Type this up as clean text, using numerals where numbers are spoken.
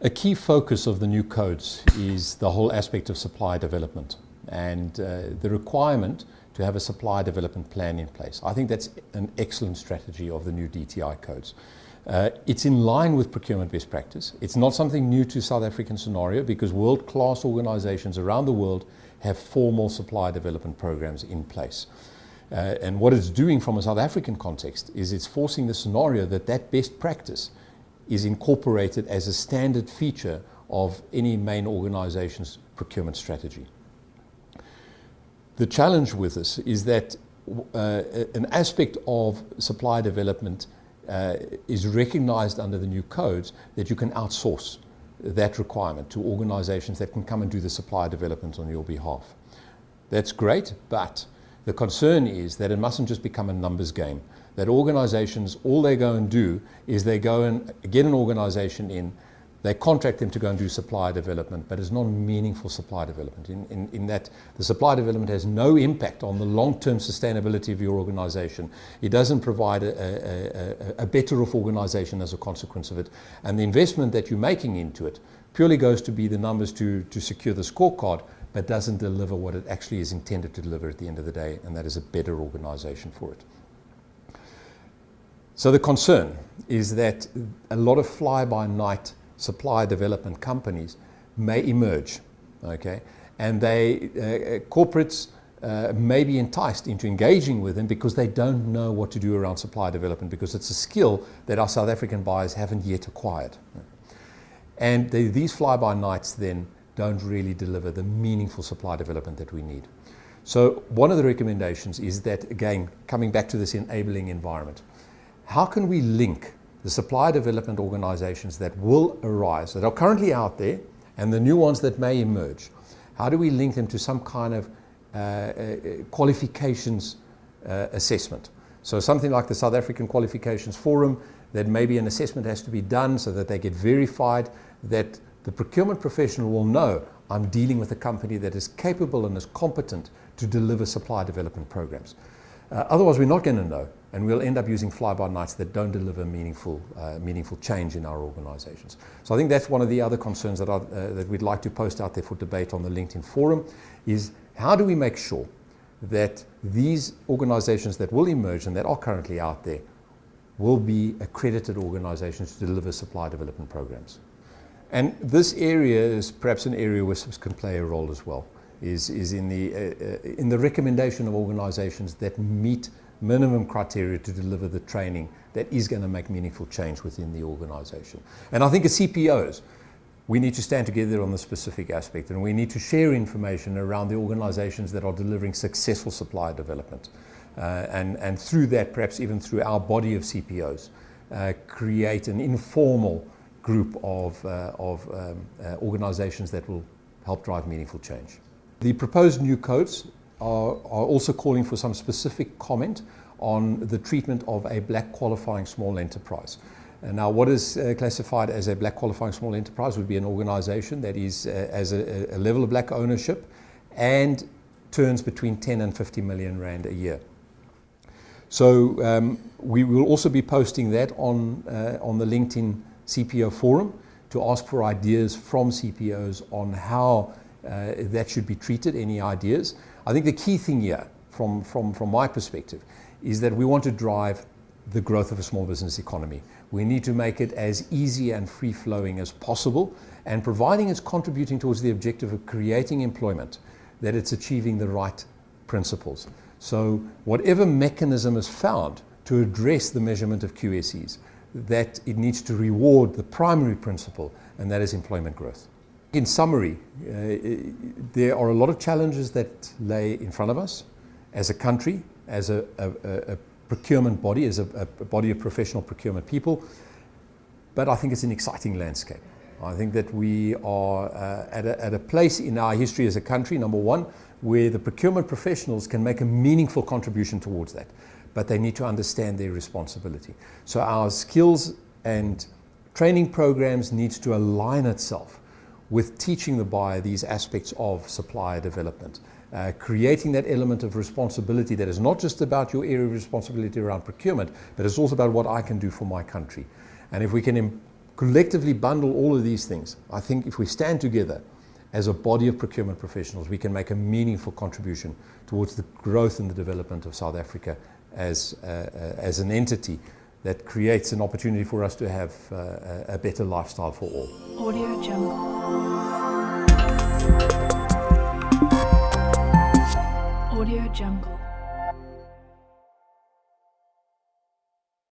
A key focus of the new codes is the whole aspect of supply development and the requirement to have a supply development plan in place. I think that's an excellent strategy of the new DTI codes. It's in line with procurement best practice. It's not something new to South African scenario because world-class organizations around the world have formal supply development programs in place. And what it's doing from a South African context is it's forcing the scenario that best practice is incorporated as a standard feature of any main organization's procurement strategy. The challenge with this is that an aspect of supply development is recognized under the new codes that you can outsource that requirement to organizations that can come and do the supply development on your behalf. That's great, but the concern is that it mustn't just become a numbers game. That organizations, all they go and do is they go and get an organization in, they contract them to go and do supply development, but it's not meaningful supply development in that the supply development has no impact on the long-term sustainability of your organization. It doesn't provide a better off organization as a consequence of it. And the investment that you're making into it purely goes to be the numbers to secure the scorecard, but doesn't deliver what it actually is intended to deliver at the end of the day, and that is a better organization for it. So the concern is that a lot of fly-by-night supply development companies may emerge, okay? And corporates may be enticed into engaging with them because they don't know what to do around supply development, because it's a skill that our South African buyers haven't yet acquired. And these fly-by-nights then don't really deliver the meaningful supply development that we need. So one of the recommendations is that, again, coming back to this enabling environment, how can we link the supply development organizations that will arise, that are currently out there, and the new ones that may emerge? How do we link them to some kind of qualifications assessment? So something like the South African Qualifications Forum, that maybe an assessment has to be done so that they get verified, that the procurement professional will know I'm dealing with a company that is capable and is competent to deliver supply development programs. Otherwise, we're not going to know, and we'll end up using fly-by-nights that don't deliver meaningful change in our organizations. So I think that's one of the other concerns that we'd like to post out there for debate on the LinkedIn forum, is how do we make sure that these organizations that will emerge and that are currently out there will be accredited organizations to deliver supply development programs. And this area is perhaps an area where SIPs can play a role as well, is in the recommendation of organizations that meet minimum criteria to deliver the training that is going to make meaningful change within the organization. And I think as CPOs, we need to stand together on the specific aspect, and we need to share information around the organizations that are delivering successful supply development. And through that, perhaps even through our body of CPOs, create an informal group of organizations that will help drive meaningful change. The proposed new codes are also calling for some specific comment on the treatment of a black qualifying small enterprise. Now, what is classified as a black qualifying small enterprise would be an organization that is as a level of black ownership and turns between 10 and 50 million rand a year. So we will also be posting that on the LinkedIn CPO forum to ask for ideas from CPOs on how that should be treated, any ideas. I think the key thing here, from my perspective, is that we want to drive the growth of a small business economy. We need to make it as easy and free-flowing as possible, and providing it's contributing towards the objective of creating employment, that it's achieving the right principles. So whatever mechanism is found to address the measurement of QSEs, that it needs to reward the primary principle, and that is employment growth. In summary, there are a lot of challenges that lay in front of us as a country, as a procurement body, as a body of professional procurement people, but I think it's an exciting landscape. I think that we are at a place in our history as a country, number one, where the procurement professionals can make a meaningful contribution towards that, but they need to understand their responsibility. So our skills and training programs needs to align itself with teaching the buyer these aspects of supplier development, creating that element of responsibility that is not just about your area of responsibility around procurement, but it's also about what I can do for my country. And if we can collectively bundle all of these things, I think if we stand together as a body of procurement professionals, we can make a meaningful contribution towards the growth and the development of South Africa as an entity that creates an opportunity for us to have a better lifestyle for all. Audio Jungle. Audio Jungle.